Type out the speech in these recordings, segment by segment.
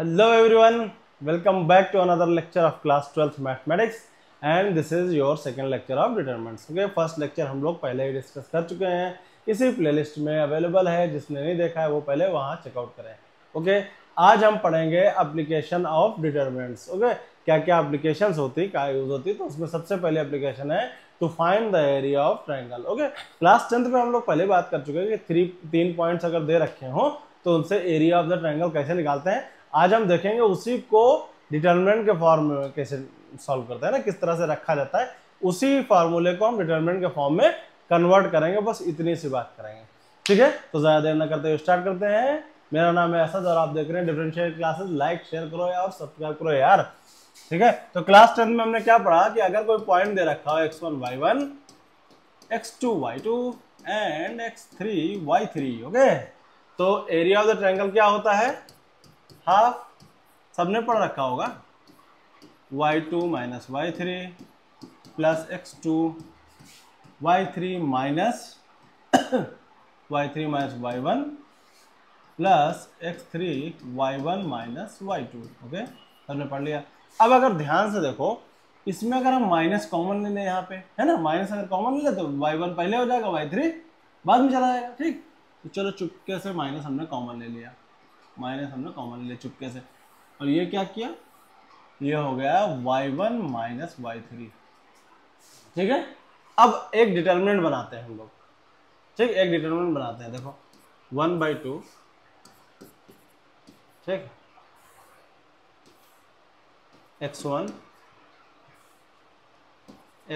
Hello everyone, welcome back to another lecture of class 12th mathematics and this is your second lecture of determinants. Okay, first lecture हम लोग पहले ही discuss कर चुके हैं, इसी playlist में अवेलेबल है, जिसने नहीं देखा है वो पहले वहाँ चेकआउट करें. ओके, आज हम पढ़ेंगे एप्लीकेशन ऑफ डिटरमिनेंट्स. ओके, क्या क्या एप्लीकेशंस होती, क्या यूज होती, तो उसमें सबसे पहले एप्लीकेशन है to find the area of triangle. Okay, class 10th में हम लोग पहले बात कर चुके हैं कि तीन पॉइंट्स अगर दे रखे हो तो उनसे एरिया ऑफ द ट्राइंगल कैसे निकालते हैं. आज हम देखेंगे उसी को डिटरमिनेंट के फॉर्म में कैसे सॉल्व करते हैं ना, किस तरह से रखा जाता है, उसी फार्मूले को हम डिटरमिनेंट के फॉर्म में कन्वर्ट करेंगे. बस इतनी सी बात करेंगे. ठीक है, तो ज़्यादा देर न करते हुए स्टार्ट करते हैं. मेरा नाम है असद और आप देख रहे हैं डिफरेंशियल क्लासेस. लाइक शेयर करो यार और सब्सक्राइब करो यार. ठीक है, तो क्लास 10 में हमने क्या पढ़ा कि अगर कोई पॉइंट दे रखा हो x1 y1 x2 y2 and x3 y3. Okay, तो एरिया ऑफ द ट्रायंगल क्या होता है, हाफ, सबने पढ़ रखा होगा, y2 minus y3 plus x2 y3 minus y3 minus y1 plus x3 y1 minus y2. Okay, सबने पढ़ लिया. अब अगर ध्यान से देखो, इसमें अगर हम माइनस कॉमन ले लें, यहाँ पे है ना, माइनस अगर कॉमन ले लें तो y1 पहले हो जाएगा, y3 बाद में चला जाएगा. ठीक, तो चलो चुपके से माइनस हमने कॉमन ले लिया, माइनस हमने कॉमन ले लिया चुपके से, और ये क्या किया, ये हो गया y1 माइनस y3. ठीक है, अब एक डिटरमिनेंट बनाते हैं हम लोग. ठीक, एक डिटरमिनेंट बनाते हैं. देखो 1/2, ठीक, x1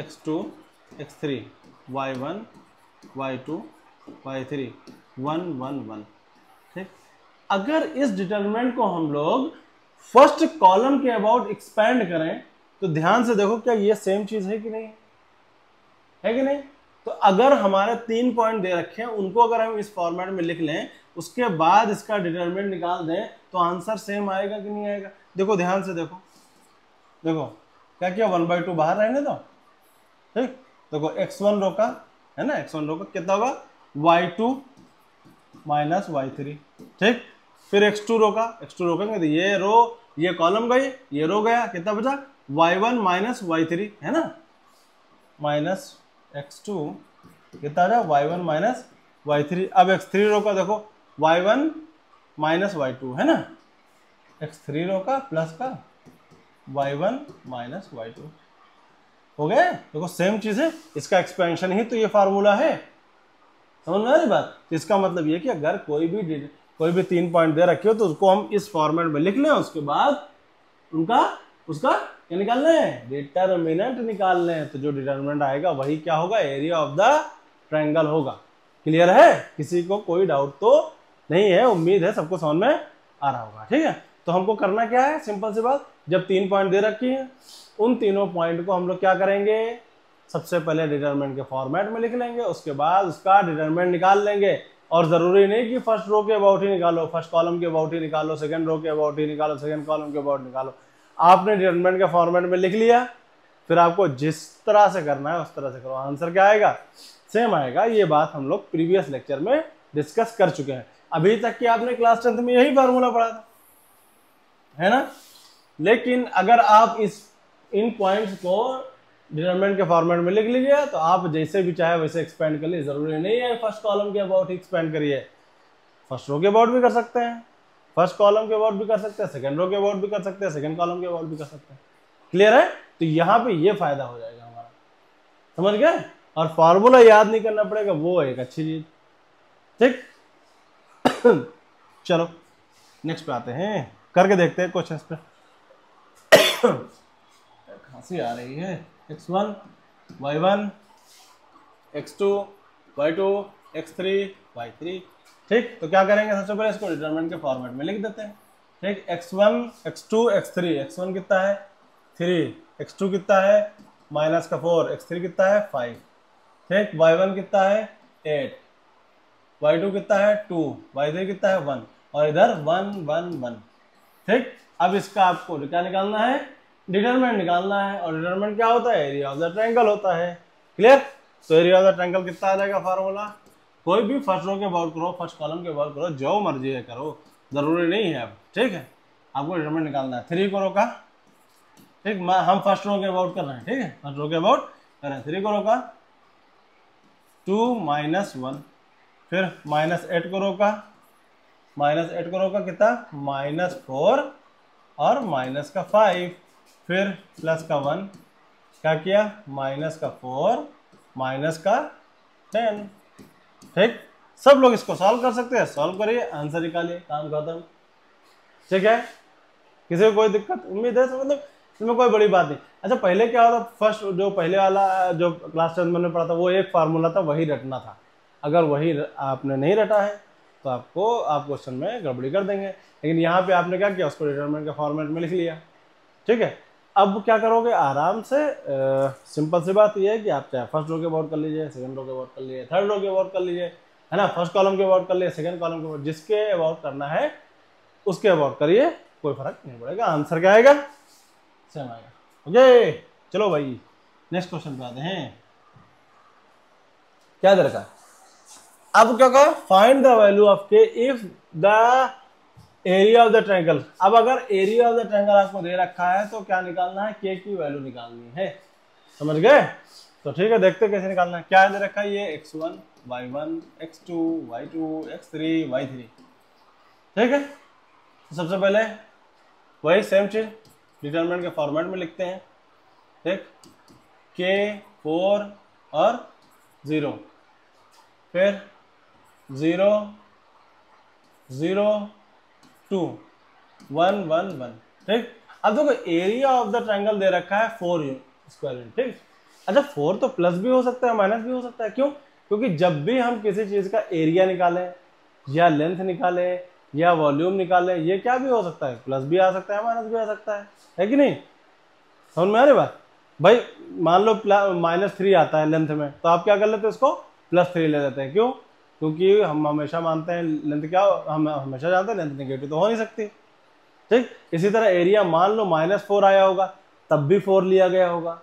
x2 x3 y1 y2 y3 1 1 1. ठीक, अगर इस डिटरमिनेंट को हम लोग फर्स्ट कॉलम के अबाउट एक्सपेंड करें तो ध्यान से देखो, क्या ये सेम चीज है कि नहीं, है कि नहीं. तो अगर हमारे 3 पॉइंट दे रखे हैं, उनको अगर हम इस फॉर्मेट में लिख लें, उसके बाद इसका डिटरमिनेंट निकाल दें, तो आंसर सेम आएगा कि नहीं आएगा. देखो ध्यान से देखो, देखो क्या किया, 1/2 बाहर रहने दो. ठीक, देखो x1 रोका है ना, x1 रोका, कितना होगा y2 माइनस y3. ठीक, फिर x2 रोका, x2 रोकेंगे तो ये रो, ये कॉलम गई, ये रो गया, कितना बचा y1 माइनस y3 है ना, माइनस x2 कितना आ जाए y1 माइनस y3. अब x3 रोका, देखो y1 माइनस y2 है ना, x3 रोका प्लस का y1 माइनस y2 हो गया. देखो सेम चीज है, इसका एक्सपेंशन ही तो ये फार्मूला है. समझ में आ रही बात. इसका मतलब ये कि अगर कोई भी 3 पॉइंट दे रखे हो तो उसको हम इस फॉर्मेट में लिख लें, उसके बाद उसका क्या निकालना है, डिटरमिनेंट निकालना है. तो जो डिटरमिनेंट आएगा वही क्या होगा, एरिया ऑफ द ट्रायंगल होगा. क्लियर है, किसी को कोई डाउट तो नहीं है, उम्मीद है सबको समझ में आ रहा होगा. ठीक है, तो हमको करना क्या है, सिंपल सी बात, जब 3 पॉइंट दे रखी है, उन तीनों पॉइंट को हम लोग क्या करेंगे, सबसे पहले डिटरमिनेंट के फॉर्मेट में लिख लेंगे, उसके बाद उसका डिटरमिनेंट निकाल लेंगे. और जरूरी नहीं कि फर्स्ट रो के अबाउट ही निकालो, फर्स्ट कॉलम के अबाउट ही निकालो, सेकंड रो के अबाउट ही निकालो, सेकंड कॉलम के अबाउट निकालो. आपने डिटरमिनेंट के फॉर्मेट में लिख लिया, फिर आपको जिस तरह से करना है उस तरह से करो, आंसर क्या आएगा, सेम आएगा. ये बात हम लोग प्रीवियस लेक्चर में डिस्कस कर चुके हैं. अभी तक की आपने क्लास 10th में यही फार्मूला पढ़ा था, है ना. लेकिन अगर आप इन पॉइंट्स को डिटरमिनेंट के फॉर्मेट में लिख लीजिए तो आप जैसे भी चाहे वैसे एक्सपेंड कर लीजिए. जरूरी नहीं है फर्स्ट कॉलम के अबाउट ही एक्सपेंड करिए, फर्स्ट रो के अबाउट भी कर सकते हैं, फर्स्ट कॉलम के अबाउट भी कर सकते हैं, सेकंड रो के अबाउट भी कर सकते हैं, सेकंड कॉलम के अबाउट भी कर सकते हैं. क्लियर है, तो यहाँ पे ये फायदा हो जाएगा हमारा, समझ गए. और फॉर्मूला याद नहीं करना पड़ेगा, वो एक अच्छी चीज. ठीक चलो नेक्स्ट पे आते हैं, करके देखते हैं क्वेश्चन पे. खांसी आ रही है. x1 y1 x2 y2 x3 y3. ठीक, तो क्या करेंगे, सबसे पहले इसको डिटरमिनेंट के फॉर्मेट में लिख देते हैं. ठीक, x1 x2 x3, x1 कितना है 3, x2 कितना है माइनस का 4, x3 कितना है 5. ठीक, y1 कितना है 8, y2 कितना है 2, y3 कितना है 1, और इधर 1 1 1. ठीक, अब इसका आपको क्या निकालना है, डिटरमिनेंट निकालना है. और डिटरमिनेंट क्या होता है, एरिया ऑफ द ट्रायंगल होता है. क्लियर, तो एरिया ऑफ द ट्रायंगल कितना आ जाएगा, फार्मूला कोई भी फर्स्ट रो के अबाउट करो, फर्स्ट कॉलम के अबाउट करो, जो मर्जी है करो, जरूरी नहीं है. अब ठीक है, आपको डिटरमिनेंट निकालना है। 3 को रोका, ठीक, हम फर्स्ट रो के अबाउट कर रहे हैं, ठीक है, फर्स्ट रो के अबाउट कर रहे हैं। 3 को रोका, 2 - 1, फिर -8 को रोका, -8 को रोका कितना, -4 और माइनस का 5, फिर प्लस का 1, क्या किया, -4 -10, ठीक। सब लोग इसको सॉल्व कर सकते हैं, सॉल्व करिए, आंसर निकालिए, काम खत्म, ठीक है। किसी को कोई दिक्कत, उम्मीद है, मतलब इसमें कोई बड़ी बात नहीं। अच्छा, पहले क्या होता, फर्स्ट जो पहले वाला जो क्लास 10 में पढ़ा था वो एक फार्मूला था, वही रटना था। अगर वही आपने नहीं रटा है तो आप क्वेश्चन में गड़बड़ी कर देंगे। लेकिन यहाँ पे आपने क्या किया, उसको डिटरमिनेंट के फॉर्मेट में लिख लिया, ठीक है। अब क्या करोगे, आराम से सिंपल सी बात यह है कि आप चाहे फर्स्ट रो के अबाउट कर लीजिए, सेकंड रो के अबाउट कर लीजिए, थर्ड रो के अबाउट कर लीजिए, है ना, फर्स्ट कॉलम के अबाउट कर लीजिए, सेकंड कॉलम के अबाउट, जिसके अबाउट करना है उसके अबाउट करिए, कोई फर्क नहीं पड़ेगा, आंसर क्या आएगा, सेम आएगा। ओके, चलो भाई नेक्स्ट क्वेश्चन पे आते हैं। क्या दे रखा, अब क्या कहा, फाइंड द वैल्यू ऑफ के if the area of the triangle. अब अगर एरिया ऑफ द ट्रायंगल आपको दे रखा है तो क्या निकालना है, के की वैल्यू निकालनी है, समझ गए। तो ठीक है, देखते कैसे निकालना है। क्या दे रखा है, ये x1 y1 x2 y2 x3 y3, ठीक है। तो सबसे पहले वही सेम चीज डिटरमिनेंट के फॉर्मेट में लिखते हैं, ठीक, के 4 और 0, फिर 0 0 2 1 1 1, ठीक। अब देखो एरिया ऑफ द ट्रायंगल दे रखा है 4 स्क्वायर यूनिट, ठीक। अच्छा, 4 तो प्लस भी हो सकता है, माइनस भी हो सकता है, क्यों, क्योंकि जब भी हम किसी चीज का एरिया निकालें या लेंथ निकालें या वॉल्यूम निकालें, ये क्या भी हो सकता है, प्लस भी आ सकता है, माइनस भी आ सकता है कि नहीं, समझ में आ रही बात भाई। मान लो -3 आता है लेंथ में, तो आप क्या कर लेते हैं, इसको +3 ले लेते हैं, क्यों, क्योंकि हम हमेशा मानते हैं लेंथ क्या, हम हमेशा जानते हैं लेंथ नेगेटिव तो हो नहीं सकती, ठीक। इसी तरह एरिया मान लो -4 आया होगा तब भी 4 लिया गया होगा,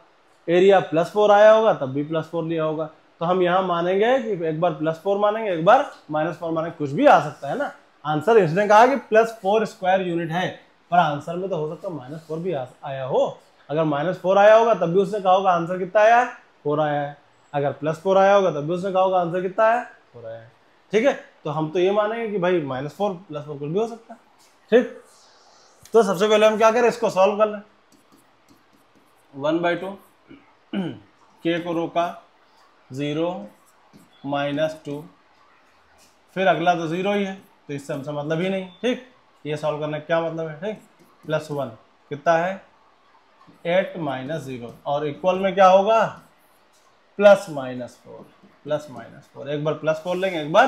एरिया +4 आया होगा तब भी +4 लिया होगा। तो हम यहाँ मानेंगे कि एक बार +4 मानेंगे, एक बार -4 मानेंगे, कुछ भी आ सकता है ना। आंसर इसने कहा कि +4 स्क्वायर यूनिट है, पर आंसर में तो हो सकता है -4 भी आया हो। अगर -4 आया होगा तब भी उसने कहा होगा आंसर कितना आया है, 4 आया है। अगर +4 आया होगा तब भी उसने कहा होगा आंसर कितना है, 4 आया है, ठीक है। तो हम तो ये मानेंगे कि भाई -4 +4 कुछ भी हो सकता है, ठीक। तो सबसे पहले हम क्या करें, इसको सॉल्व कर लें। 1/2 के को रोका, 0 -2, फिर अगला तो 0 ही है, तो इससे हमसे मतलब ही नहीं, ठीक। ये सॉल्व करने का क्या मतलब है, ठीक। +1 कितना है, 8 - 0, और इक्वल में क्या होगा, +-4, एक बार +4 लेंगे, एक बार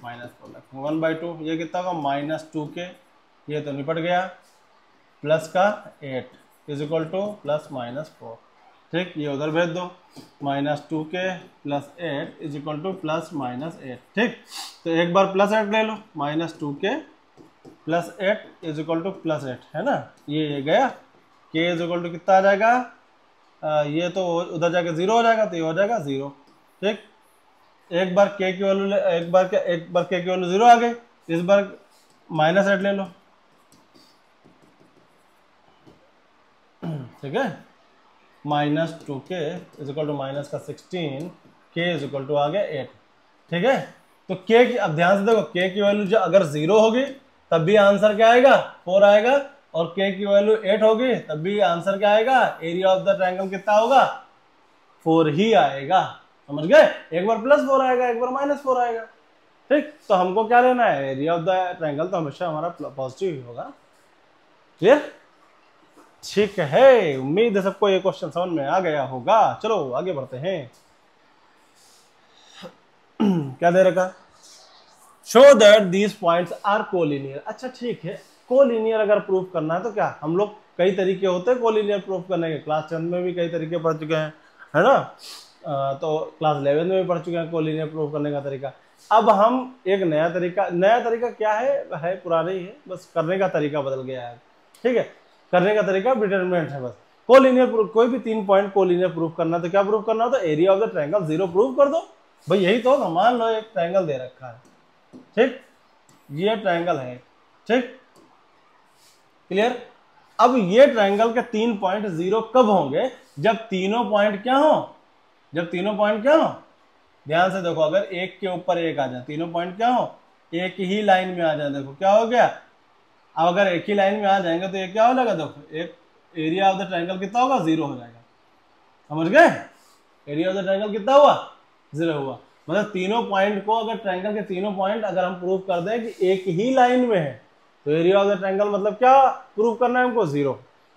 -4 लेंगे। 1/2 ये कितना होगा, -2 के, ये तो निपट गया, प्लस का 8 इक्वल टू +-4, ठीक। ये उधर भेज दो, -2 के +8 इक्वल टू +-8, ठीक। तो एक बार +8 ले लो, -2 के +8 इक्वल टू +8, है ना, ये गया, के इक्वल टू कितना आ जाएगा, ये तो उधर जाके 0 हो जाएगा, तो ये हो जाएगा 0, ठीक। एक बार के की वैल्यू, एक बार के की वैल्यू 0 आ गई, इस बार -8 ले लो, ठीक है। -2 के इक्वल टू -16, के इक्वल टू आ गया 8, ठीक है। तो के की, अब ध्यान से देखो, के की वैल्यू जो अगर 0 होगी तब भी आंसर क्या आएगा, 4 आएगा, और के की वैल्यू 8 होगी तब भी आंसर क्या आएगा, एरिया ऑफ द ट्रायंगल कितना होगा, 4 ही आएगा, समझ गए। एक बार +4 आएगा, एक बार -4 आएगा, ठीक। तो हमको क्या लेना है, एरिया ऑफ द ट्रायंगल तो हमेशा हमारा पॉजिटिव ही होगा, क्लियर, ठीक है। उम्मीद है सबको ये क्वेश्चन समझ में आ गया होगा। चलो आगे बढ़ते हैं। क्या दे रखा, show that these points are collinear. अच्छा ठीक है, कोलिनियर अगर प्रूफ करना है तो क्या, हम लोग कई तरीके होते हैं कोलिनियर प्रूफ करने के, क्लास 10 में भी कई तरीके पढ़ चुके हैं, है ना। तो क्लास 11 में भी पढ़ चुके हैं कोलिनियर प्रूफ करने का तरीका। अब हम एक नया तरीका क्या है पुराना ही है, बस करने का तरीका बदल गया है, ठीक है। करने का तरीका डिटरमिनेंट है बस। कोलिनियर प्रूफ, कोई भी 3 पॉइंट कोलिनियर प्रूफ करना, तो क्या प्रूफ करना होता है, area of the triangle 0 proof कर दो भाई, यही तो होगा। मान लो एक ट्रायंगल दे रखा है, ठीक, ये ट्रायंगल है, ठीक, क्लियर। अब ये ट्रायंगल के 3 पॉइंट 0 कब होंगे, जब तीनों पॉइंट क्या हो, जब तीनों पॉइंट क्या हो, ध्यान से देखो, अगर एक के ऊपर एक आ जाए, तीनों पॉइंट क्या हो, एक ही लाइन में आ जाए, देखो क्या हो गया। अब अगर एक ही लाइन में आ जाएंगे तो ये क्या हो जाएगा, देखो एक एरिया ऑफ द ट्रायंगल कितना होगा, 0 हो जाएगा। समझ गए, एरिया ऑफ द ट्रायंगल कितना हुआ, 0 हुआ। मतलब तीनों पॉइंट को, अगर ट्रायंगल के तीनों पॉइंट अगर हम प्रूव कर दें कि एक ही लाइन में है, तो एरिया ऑफ द ट्रायंगल मतलब क्या प्रूव करना है हमको, 0।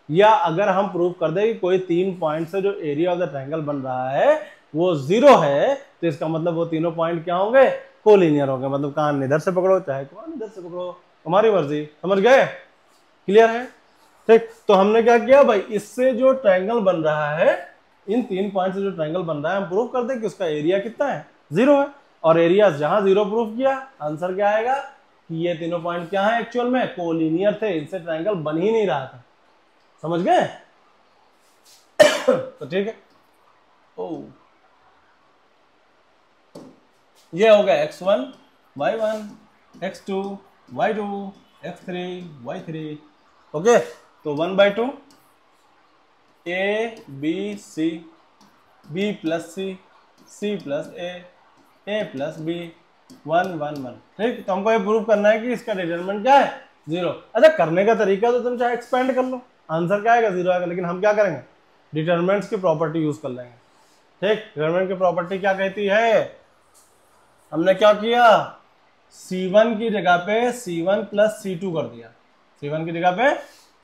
या अगर हम प्रूव कर दें कि कोई 3 पॉइंट से जो एरिया ऑफ द ट्रायंगल बन रहा है वो 0 है, तो इसका मतलब वो तीनों पॉइंट क्या होंगे, कोलिनियर होंगे। मतलब कान इधर से पकड़ो चाहे कान इधर से पकड़ो, हमारी मर्जी। समझ गए, क्लियर है, ठीक। तो हमने क्या किया भाई, इससे जो ट्रायंगल बन रहा है, इन 3 पॉइंट से जो ट्रायंगल बन रहा है, हम प्रूव कर दें कि उसका एरिया कितना है, 0 है। और एरिया जहां 0 प्रूव किया, आंसर क्या आएगा कि ये तीनों पॉइंट क्या है, एक्चुअल में कोलिनियर थे, इनसे ट्रायंगल बन ही नहीं रहा था। समझ गए तो ठीक है। ओ ये हो गया x1 y1 x2 y2 x3 y3। Okay, तो 1/2 a b c b plus c c plus a plus b 1 1 1। ठीक, तो हमको ये प्रूव करना है कि इसका डिटरमिनेंट क्या है, 0। अच्छा, करने का तरीका तो तुम चाहे एक्सपेंड कर लो, आंसर क्या आएगा, 0 आएगा। लेकिन हम क्या करेंगे, डिटरमिनेंट्स की प्रॉपर्टी यूज कर लेंगे। ठीक, डिटरमिनेंट की प्रॉपर्टी क्या कहती है, हमने क्या किया, C1 की जगह पे C1 प्लस C2 कर दिया, C1 की जगह पे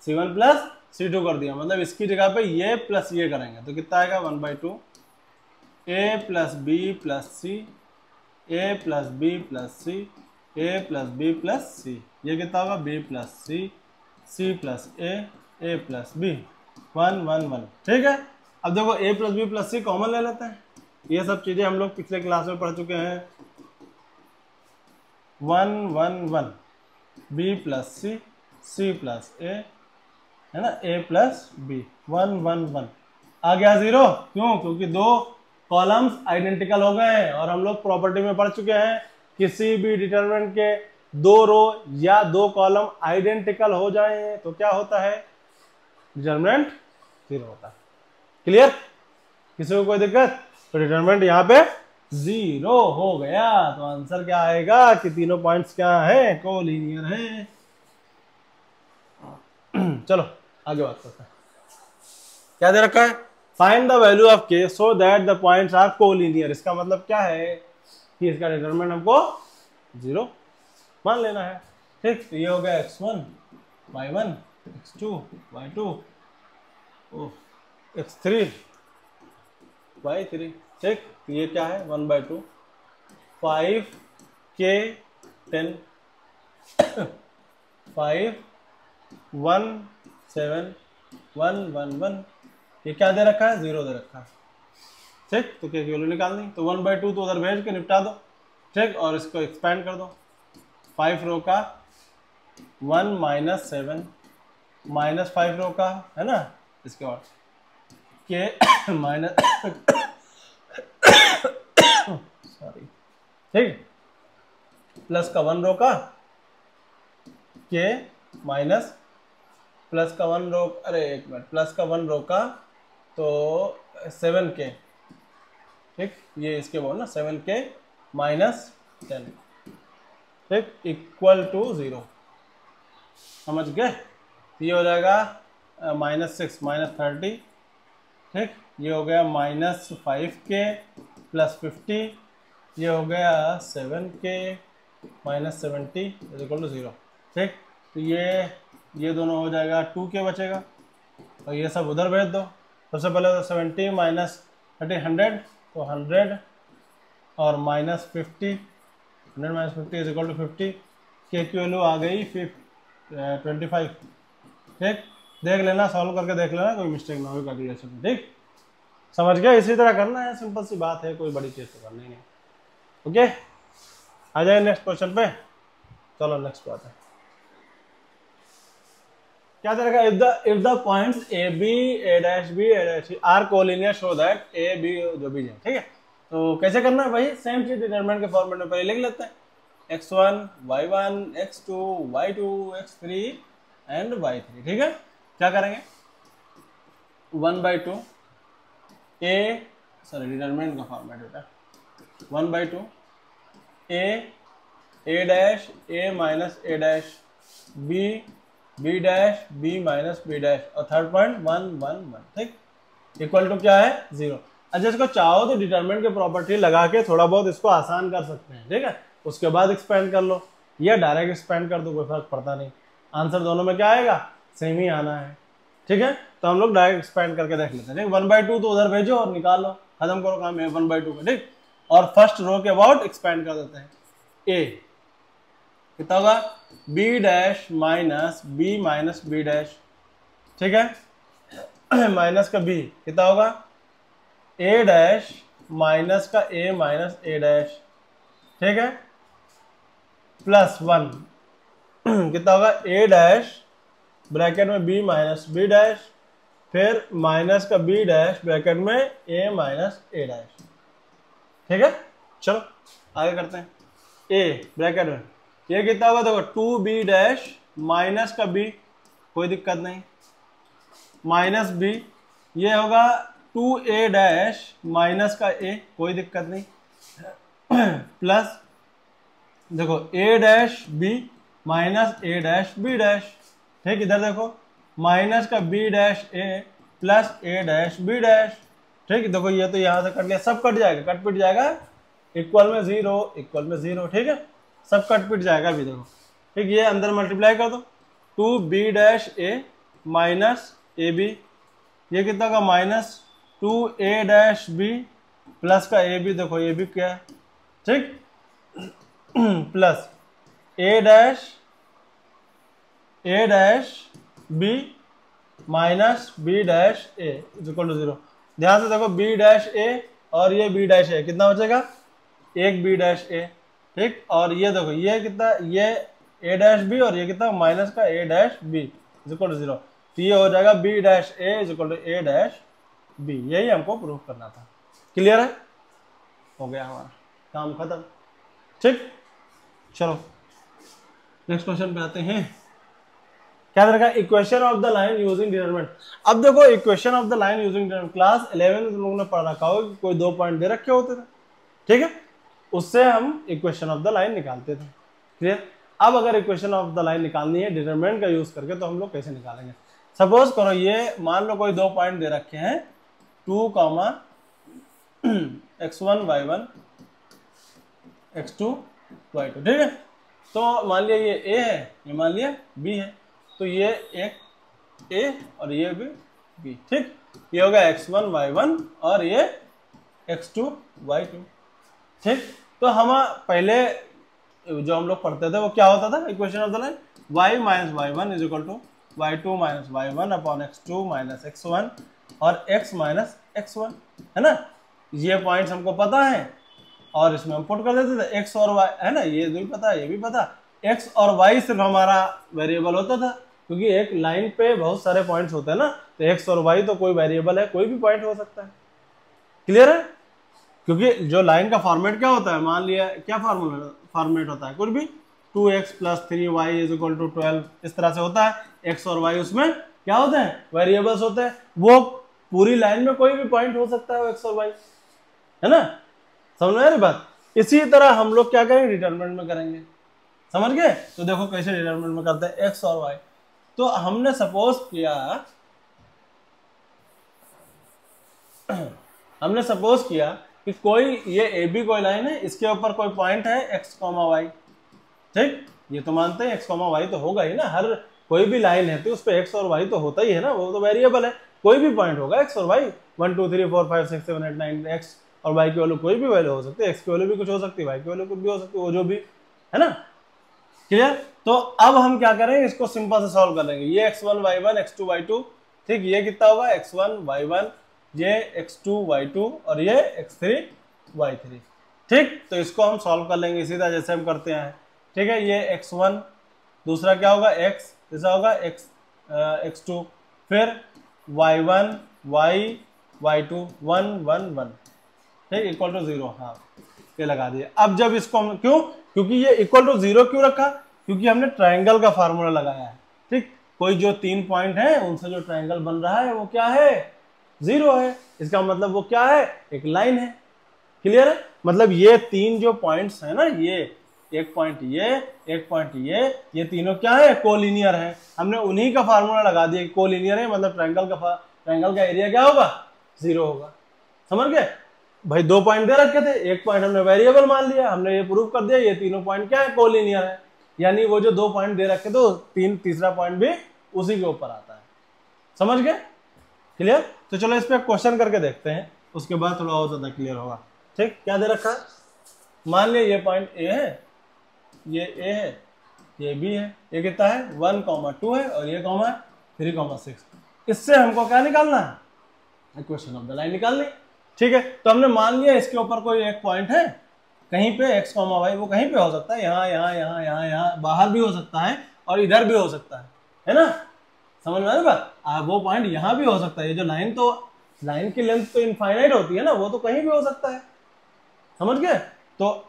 C1 प्लस C2 कर दिया। मतलब इसकी जगह पे ये प्लस ये करेंगे तो कितना आएगा, 1/2 a plus B plus C, A plus B plus C, A plus B plus C. ये कितना होगा, b plus C plus A plus B, 1 1 1। ठीक है, अब देखो a plus B plus C common ले लेते हैं। ये सब चीजें हम लोग पिछले क्लास में पढ़ चुके हैं। 1 1 1 b प्लस सी प्लस ए, है ना, a प्लस बी, 1 1 1 आ गया 0। क्यों, क्योंकि दो कॉलम्स आइडेंटिकल हो गए हैं। और हम लोग प्रॉपर्टी में पढ़ चुके हैं, किसी भी डिटरमिनेंट के 2 रो या 2 कॉलम आइडेंटिकल हो जाए तो क्या होता है, डिटरमिनेंट 0 होता है। क्लियर, किसी को कोई दिक्कत, तो डिटरमिनेंट यहाँ पे 0 हो गया। तो आंसर क्या आएगा कि तीनों पॉइंट्स क्या है, कोलिनियर है। चलो आगे बात करते हैं, क्या दे रखा है, find the value of k so that the points are collinear. इसका मतलब क्या है कि इसका डिटरमिनेंट हमको 0 मान लेना है। ठीक, तो ये हो गया x1 y1 x2 y2 x3 y3। ठीक, तो ये क्या है, 1/2 5 k 10 5 1 7 1 1 1। ये क्या दे रखा है, 0 दे रखा है। ठीक, तो क्या वैल्यू निकालनी, तो 1/2 तो उधर भेज के निपटा दो। ठीक, और इसको एक्सपेंड कर दो, 5 रो का 1 माइनस 7 माइनस 5 रो का, है ना, इसके बाद के माइनस सॉरी, ठीक, प्लस का 1 रो का के माइनस प्लस का 1 रो, अरे एक मिनट, प्लस का 1 रो का तो 7k। ठीक, ये इसके बोल ना, 7k माइनस 10, ठीक, इक्वल टू 0। समझ गए, ये हो जाएगा -6 माइनस 30। ठीक, ये हो गया -5k प्लस 50, ये हो गया 7k माइनस 70 इक्वल टू 0। ठीक, तो ये दोनों हो जाएगा, 2k बचेगा और ये सब उधर भेज दो। सबसे पहले तो 70 माइनस 30 100, तो 100 और minus 50, 100 minus 50 is equal to 50। के की वैल्यू आ गई 25। ठीक, देख लेना, सॉल्व करके देख लेना, कोई मिस्टेक ना हो कैलकुलेशन में। ठीक, समझ गया, इसी तरह करना है, सिंपल सी बात है, कोई बड़ी चीज़ तो करनी नहीं। ओके, आ जाए नेक्स्ट क्वेश्चन पे। चलो नेक्स्ट बात है, क्या दे रखा है, if the points A B A dash B A dash C are collinear show that A B जो भी है। ठीक है, तो कैसे करना है भाई, सेम चीज डिटरमिनेंट के फॉर्मेट में पहले लिख लेते हैं, x1 y1 x2 y2 x3 and y3। ठीक है, क्या करेंगे 1/2 a, सॉरी डिटरमिनेंट का फॉर्मेट होता है 1/2 a dash a minus a dash b b dash b minus b dash और थर्ड पॉइंट 1 1 1। ठीक, इक्वल टू क्या है 0। अच्छा, इसको चाहो तो डिटरमिनेंट की प्रॉपर्टी लगा के थोड़ा बहुत इसको आसान कर सकते हैं। ठीक है, उसके बाद एक्सपेंड कर लो या डायरेक्ट एक्सपेंड कर दो, कोई फर्क पड़ता नहीं, आंसर दोनों में क्या आएगा सेम ही आना है। ठीक है, तो हम लोग डायरेक्ट एक्सपेंड करके देख लेते हैं। 1/2 तो उधर भेजो और निकाल लो, खत्म करो काम है 1/2 का। ठीक, और फर्स्ट रो के अबाउट एक्सपेंड कर देते हैं। ए कितना होगा b dash minus b minus b dash. ठीक है, माइनस का b कितना होगा a डैश माइनस का a माइनस a डैश। ठीक है, प्लस 1 कितना होगा a डैश ब्रैकेट में b माइनस b डैश, फिर माइनस का b डैश ब्रैकेट में a माइनस a डैश। ठीक है, चलो आगे करते हैं। a ब्रैकेट में ये कितना होगा देखो 2b डैश माइनस का b, कोई दिक्कत नहीं, माइनस b, ये होगा 2a डैश माइनस का a, कोई दिक्कत नहीं, प्लस देखो a dash b minus a dash b dash. ठीक, इधर देखो माइनस का b dash a plus a dash b dash. ठीक, देखो ये तो यहां से कट गया, सब कट जाएगा, कट पिट जाएगा, इक्वल में 0 इक्वल में 0। ठीक है, सब कट पिट जाएगा अभी देखो। ठीक, ये अंदर मल्टीप्लाई कर दो 2b dash a minus ab, ये कितना का minus 2a dash b plus का ab, देखो ये भी क्या है। ठीक, plus a dash b minus b dash a equal to 0। ध्यान से देखो b डैश a और ये b डैश a, कितना बचेगा एक b डैश a। ठीक, और ये देखो ये कितना, ये a डैश b और ये कितना माइनस का a dash b equal to 0, तो ये हो जाएगा b dash a equal to a dash b। यही हमको प्रूव करना था। क्लियर है, हो गया हमारा काम खत्म। ठीक, चलो नेक्स्ट क्वेश्चन पे आते हैं। क्या रहेगा equation of the line using determinant. अब देखो equation of the line using determinant class 11 में तुम लोगों ने पढ़ रखा होगा कि कोई 2 पॉइंट दे रखे होते थे। ठीक है, उससे हम इक्वेशन ऑफ द लाइन निकालते थे। क्लियर, अब अगर इक्वेशन ऑफ द लाइन निकालनी है डिटरमिनेंट का यूज करके, तो हम लोग कैसे निकालेंगे। सपोज करो ये मान लो कोई 2 पॉइंट दे रखे हैं 2, x1 y1 x2 y2। ठीक है, तो मान लिया ये a है, ये मान लिया b है, तो ये एक a और ये भी b। ठीक, ये होगा x1 y1 और ये x2 y2। ठीक, तो हम पहले जो हम लोग पढ़ते थे वो क्या होता था equation of the line y minus y1 is equal to y2 minus y1 upon x2 minus x1 और x माइनस x1, है ना। ये पॉइंट्स हमको पता है और इसमें हम पुट कर देते थे x और y, है ना, ये भी पता ये भी पता। x और y सिर्फ हमारा वेरिएबल होता था, क्योंकि एक लाइन पे बहुत सारे पॉइंट्स होते हैं ना, तो x और y तो कोई वेरिएबल है, कोई भी पॉइंट हो सकता है। क्लियर है, क्योंकि जो लाइन का फॉर्मेट क्या होता है, मान लिया क्या फॉर्मेट होता है कुछ भी 2x + 3y is equal to 12, इस तरह से होता है। x और y उसमें क्या होते हैं वेरिएबल्स होते हैं, वो पूरी लाइन में कोई भी पॉइंट हो सकता है x और y, है ना। समझ में आ रही बात। इसी तरह हम लोग क्या करेंगे डिटरमिनेंट में करेंगे, समझ गए। तो देखो कैसे डिटरमिनेंट में करते हैं x और y। तो हमने सपोज किया कि कोई ये AB कोई लाइन है, इसके ऊपर कोई पॉइंट है x, y। ठीक, ये तो मानते हैं x, y तो होगा ही ना, हर कोई भी लाइन है तो उस पर x और y तो होता ही है ना, वो तो वेरिएबल है, कोई भी पॉइंट होगा x और y 1 2 3 4 5 6 7 8 9 x और y की वैल्यू कोई भी वैल्यू हो सकती है, x की वैल्यू भी कुछ हो सकती है, y की वैल्यू कुछ भी हो सकती है, वो जो भी है ना। क्लियर, तो अब हम क्या करेंगे इसको सिंपल से सॉल्व कर लेंगे। ये x1 y1 x2 y2, ठीक, ये कितना होगा x1 y1, ये x2 y2 और ये x3 y3। ठीक, तो इसको हम सॉल्व कर लेंगे इसी तरह जैसे हम करते हैं। ठीक है, ये x1, दूसरा क्या होगा x, ऐसा होगा x2, फिर y1 y2 1 1 1, ठीक, इक्वल टू 0। हाँ, ये लगा दिया। अब जब इसको हम क्योंकि ये इक्वल टू 0 क्यों रखा, क्योंकि हमने ट्रायंगल का फार्मूला लगाया है। ठीक, कोई जो 3 पॉइंट है उनसे जो ट्रायंगल बन रहा है वो क्या है, 0 है। इसका मतलब वो क्या है, एक लाइन है। क्लियर है? मतलब ये 3 जो पॉइंट्स है ना, ये एक पॉइंट ये, एक पॉइंट ये तीनों क्या है, कोलिनियर है। हमने उन्हीं का फार्मूला लगा दिया कि कोलिनियर है, मतलब ट्रायंगल का एरिया क्या होगा, 0 होगा। समझ गए भाई? 2 पॉइंट दे रखे थे, एक पॉइंट हमने वेरिएबल मान लिया, हमने ये प्रूव कर दिया ये तीनों पॉइंट क्या है, कोलिनियर है। यानी वो जो 2 पॉइंट दे रखे तो तीसरा पॉइंट भी उसी के ऊपर आता है। समझ गए? क्लियर? तो चलो इस पे क्वेश्चन करके देखते हैं, उसके बाद थोड़ा और ज्यादा क्लियर होगा। ठीक, क्या दे रखा है, मान लिया ये पॉइंट ए है, ये ए है, ये बी है, ये कितना है 1,2 है, और ये कॉमा है 3,6। इससे हमको क्या निकालना है, इक्वेशन ऑफ द लाइन निकालनी। ठीक है, तो हमने मान लिया इसके ऊपर कोई एक पॉइंट है कहीं पे x, y, वो कहीं पे हो सकता है, यहाँ यहाँ यहाँ यहाँ यहाँ, बाहर भी हो सकता है और इधर भी हो सकता है ना? समझ में आ रही बात? वो पॉइंट यहाँ भी हो सकता है। ये जो लाइन, तो लाइन की लेंथ तो इनफाइनाइट होती है ना, वो तो कहीं भी हो सकता है। समझ गए? तो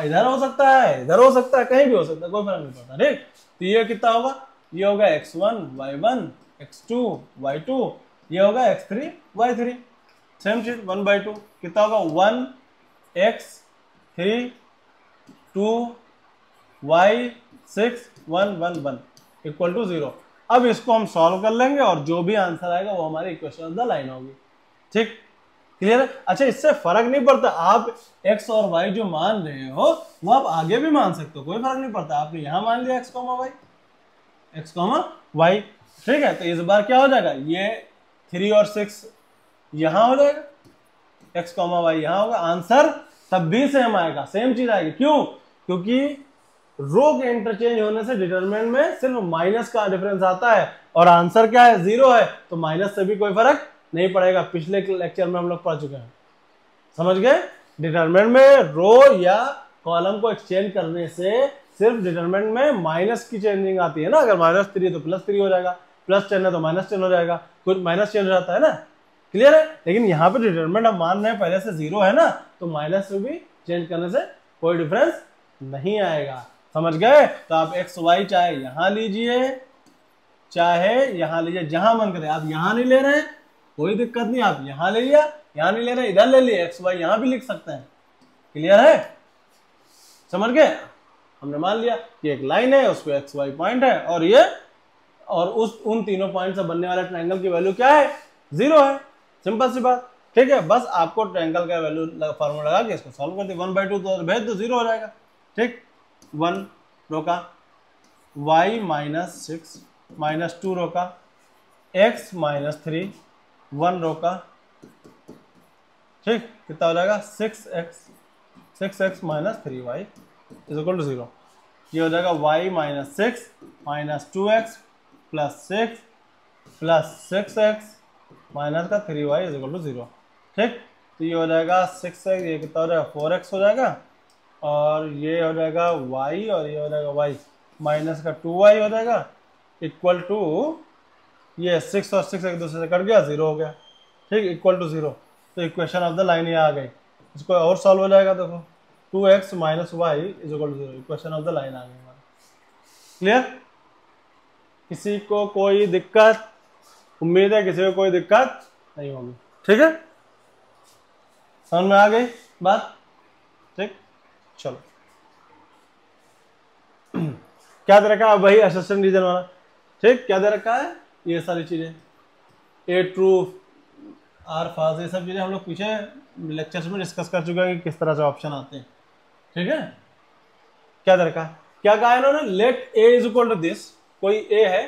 इधर हो सकता है, इधर हो सकता है, कहीं भी हो सकता है, कोई फर्क नहीं पड़ता। ठीक, तो ये कितना होगा, ये होगा x1 y1 x2 y2, ये होगा x3 y3। सेम चीज 1/2 कितना होगा, 1 x3 2 y6 1 1 1 इक्वल टू 0। अब इसको हम सॉल्व कर लेंगे और जो भी आंसर आएगा वो हमारी इक्वेशन ऑफ द लाइन होगी। ठीक, क्लियर है? अच्छा, इससे फर्क नहीं पड़ता आप x और y जो मान रहे हो वो आप आगे भी मान सकते हो, कोई फर्क नहीं पड़ता। आपने यहां मान लिया x, y। ठीक है, तो इस बार क्या हो जाएगा, ये 3 और 6 यहां हो जाएगा, x, y यहां होगा। आंसर तब भी सेम आएगा, सेम चीज आएगी। क्यों? क्योंकि रो के इंटरचेंज होने से डिटरमिनेंट में सिर्फ माइनस का डिफरेंस आता है और आंसर क्या है, 0 है, तो माइनस से भी कोई फर्क नहीं पड़ेगा। पिछले लेक्चर में हम लोग पढ़ चुके हैं। समझ गए? डिटरमिनेंट में रो या कॉलम को एक्सचेंज करने से सिर्फ डिटरमिनेंट में माइनस की चेंजिंग आती है ना। अगर -3 है तो +3 हो जाएगा, +10 है तो -10 हो जाएगा, कुछ माइनस चेंज हो जाता है ना। क्लियर है? लेकिन यहाँ पे डिटरमिनेंट हम मान रहे हैं पहले से 0 है ना, तो माइनस से भी चेंज करने से कोई डिफरेंस नहीं आएगा। समझ गए? तो आप x y चाहे यहां लीजिए चाहे यहां लीजिए, जहां मन करे। आप यहां नहीं ले रहे हैं कोई दिक्कत नहीं, आप यहां ले लिया, यहां नहीं ले रहे इधर ले लिए, x y यहां भी लिख सकते हैं। क्लियर है? समझ गए? हमने मान लिया कि एक लाइन है, उस पर x y पॉइंट है और ये और उन तीनों पॉइंट से बनने वाले ट्रायंगल की वैल्यू क्या है, 0 है। सिंपल सी बात। ठीक है, बस आपको ट्रायंगल का वैल्यू फॉर्मूला लगा के इसको सॉल्व कर दिया। 1/2 तो भेज दो, 0 हो जाएगा। ठीक, 1 रो का y -6 -2 रो का x -3 1 रो का। ठीक, कितना हो जाएगा 6x -3y is equal to 0। ये हो जाएगा y -6 -2x +6 +6x -3y is equal to 0। ठीक, तो ये हो जाएगा 6x, ये कितना हो जाएगा 4x हो जाएगा, और ये हो जाएगा y और ये हो जाएगा y -2y हो जाएगा इक्वल टू ये 6 और 6 एक दूसरे से कट गया, 0 हो गया। ठीक, इक्वल टू 0। तो इक्वेशन ऑफ द लाइन ये आ गई। इसको और सॉल्व हो जाएगा, देखो 2x - y is equal to 0। Equation of the line आ गई हमारी। क्लियर? किसी को कोई दिक्कत? उम्मीद है किसी को कोई दिक्कत नहीं होगी। ठीक है, समझ में आ गई बात? ठीक, चलो क्या दे रखा है, वही असर्शन रीजन वाला। ठीक, क्या दे रखा है, ये सारी चीजें, ए ट्रू आर फॉल्स, ये सब चीजें हम लोग पीछे लेक्चर्स में डिस्कस कर चुके हैं कि किस तरह से ऑप्शन आते हैं। ठीक है, क्या दे रखा है, क्या कहा है इन्होंने, let A is equal to this. कोई ए है,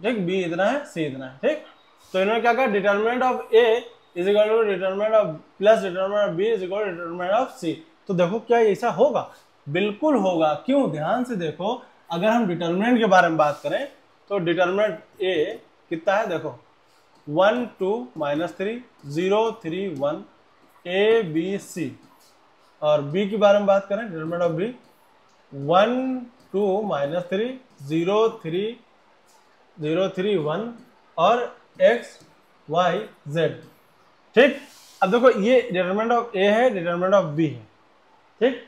ठीक, बी इतना है, सी इतना है। ठीक, तो इन्होंने क्या कहा, determinant of A is equal to determinant of plus determinant of B is equal to determinant of C. तो देखो क्या ऐसा होगा, बिल्कुल होगा। क्यों? ध्यान से देखो, अगर हम डिटरमिनेंट के बारे में बात करें तो डिटरमिनेंट ए कितना है, देखो 1 2 -3 0 3 1 ए बी सी, और बी के बारे में बात करें डिटरमिनेंट ऑफ बी 1 2 -3 0 3 1 और x y z। ठीक, अब देखो ये डिटरमिनेंट ऑफ ए है, डिटरमिनेंट ऑफ बी है। ठीक,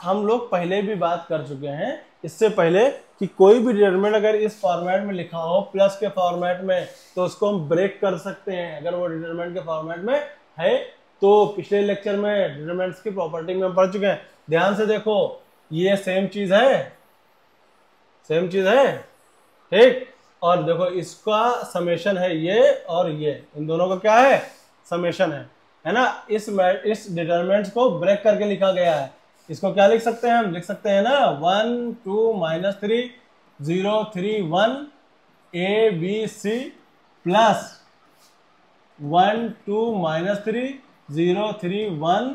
हम लोग पहले भी बात कर चुके हैं इससे पहले कि कोई भी डिटरमिनेंट अगर इस फॉर्मेट में लिखा हो प्लस के फॉर्मेट में तो उसको हम ब्रेक कर सकते हैं अगर वो डिटरमिनेंट के फॉर्मेट में है। तो पिछले लेक्चर में डिटरमिनेंट्स की प्रॉपर्टी में हम पढ़ चुके हैं, ध्यान से देखो ये सेम चीज है ठीक। और देखो इसका समेशन है ये और ये, इन दोनों का क्या है समेशन है ना। इस डिटरमिनेंट्स को ब्रेक करके लिखा गया है। इसको क्या लिख सकते हैं हम, लिख सकते हैं ना 1 2 -3 0 3 1 ABC प्लस 1 2 -3 0 3 1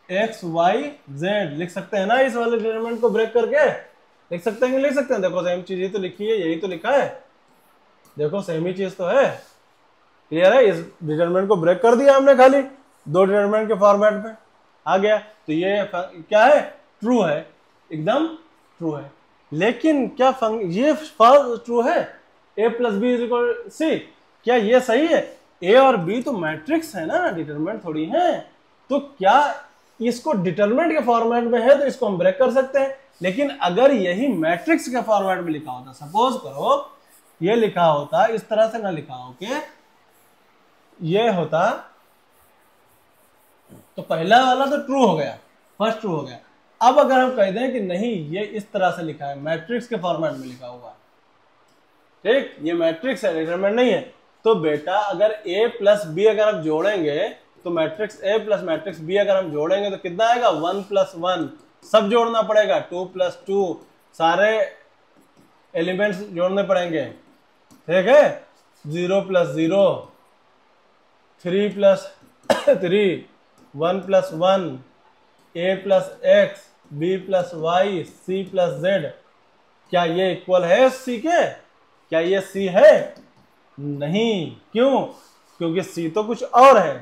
XYZ लिख सकते हैं ना। इस वाले डिटरमिनेंट को ब्रेक करके लिख सकते हैं कि लिख सकते हैं। देखो सेम चीज ही तो लिखी है, यही तो लिखा है, देखो सेम ही चीज तो है, क्लियर है। इस डिटरमिनेंट को ब्रेक कर दिया हमने, खाली दो डिटरमिनेंट के फॉर्मेट में आ गया। तो ये क्या है, ट्रू है, एकदम ट्रू है। लेकिन क्या ये फॉल्स ट्रू है, a + b = c, क्या ये सही है? a और b तो मैट्रिक्स है ना, डिटरमिनेंट थोड़ी है। तो क्या इसको डिटरमिनेंट के फॉर्मेट में है तो इसको हम ब्रेक कर सकते हैं। लेकिन अगर यही मैट्रिक्स के फॉर्मेट में लिखा होता, सपोज करो ये लिखा होता, इस तरह से ना लिखा हो के ये होता, तो पहला वाला तो ट्रू हो गया, फर्स्ट ट्रू हो गया। अब अगर हम कह दें कि नहीं ये इस तरह से लिखा है, मैट्रिक्स के फॉर्मेट में लिखा हुआ, ठीक, ये मैट्रिक्स है, डिटरमिनेंट नहीं है, तो बेटा अगर a + b अगर आप जोड़ेंगे तो मैट्रिक्स a + मैट्रिक्स b अगर हम जोड़ेंगे तो कितना आएगा, 1 + 1, सब जोड़ना पड़ेगा, 2 + 2, सारे एलिमेंट्स जोड़ने पड़ेंगे, ठीक है, 0 + 0, 3 + 3, 1 + 1, a + x, b + y, c + z। क्या ये इक्वल है c के? क्या ये c है? नहीं, क्यों? क्योंकि c तो कुछ और है,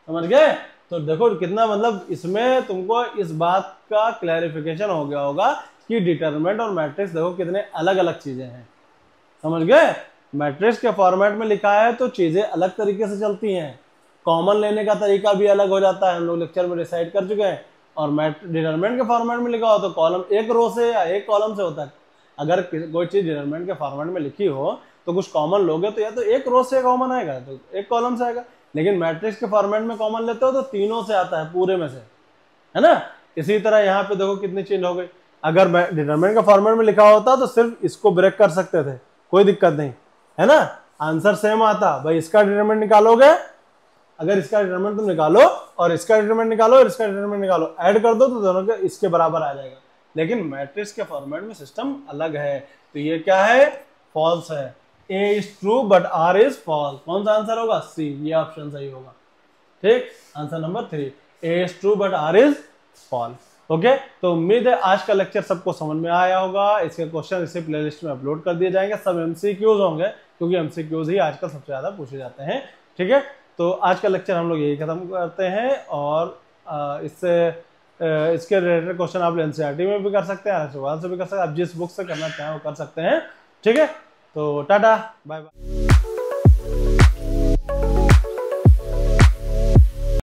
समझ गए। तो देखो कितना, मतलब इसमें तुमको इस बात का क्लैरिफिकेशन हो गया होगा कि डिटरमिनेंट और मैट्रिक्स देखो कितने अलग अलग चीजें हैं, समझ गए। मैट्रिक्स के फॉर्मेट में लिखा है तो चीजें अलग तरीके से चलती हैं, कॉमन लेने का तरीका भी अलग हो जाता है, हम लोग लेक्चर में डिसाइड कर चुके हैं। और डिटरमिनेंट के फॉर्मेट में लिखा हो तो कॉलम एक रो से या एक कॉलम से होता है। अगर कोई चीज डिटरमिनेंट के फॉर्मेट में लिखी हो तो कुछ कॉमन लोगे तो या तो एक रो से कॉमन आएगा तो एक कॉलम से आएगा, लेकिन मैट्रिक्स के फॉर्मेट में कॉमन लेते हो तो तीनों से आता है, पूरे में से, है ना। इसी तरह यहाँ पे देखो कितनी चेंज हो गई। अगर डिटरमिनेंट के फॉर्मेट में लिखा होता तो सिर्फ इसको ब्रेक कर सकते थे, कोई दिक्कत नहीं, है ना, आंसर सेम आता। भाई इसका डिटरमिनेंट निकालोगे, अगर इसका डिटरमिनेंट तुम निकालो और इसका डिटरमिनेंट निकालो और इसका डिटरमिनेंट निकालो, ऐड कर दो तो दोनों के इसके बराबर आ जाएगा। लेकिन मैट्रिक्स के फॉर्मेट में सिस्टम अलग है, तो ये क्या है, फॉल्स है। A is true but R is false। कौन सा आंसर होगा, C, ये ऑप्शन सही होगा, ठीक, answer number 3, A is true but R is false। Okay, तो उम्मीद है आज का लेक्चर सबको समझ में आया होगा। इसके क्वेश्चन इसे प्लेलिस्ट में अपलोड कर दिए जाएंगे, सब MCQs होंगे क्योंकि MCQs ही आजकल सबसे ज्यादा पूछे जाते हैं, ठीक है। तो आज का लेक्चर हम लोग यही खत्म करते हैं, और इसके रिलेटेड क्वेश्चन आप NCERT में भी कर सकते हैं, सवाल से भी कर सकते हैं, आप जिस बुक से करना चाहें वो कर सकते हैं, ठीक है। तो टाटा, बाय बाय।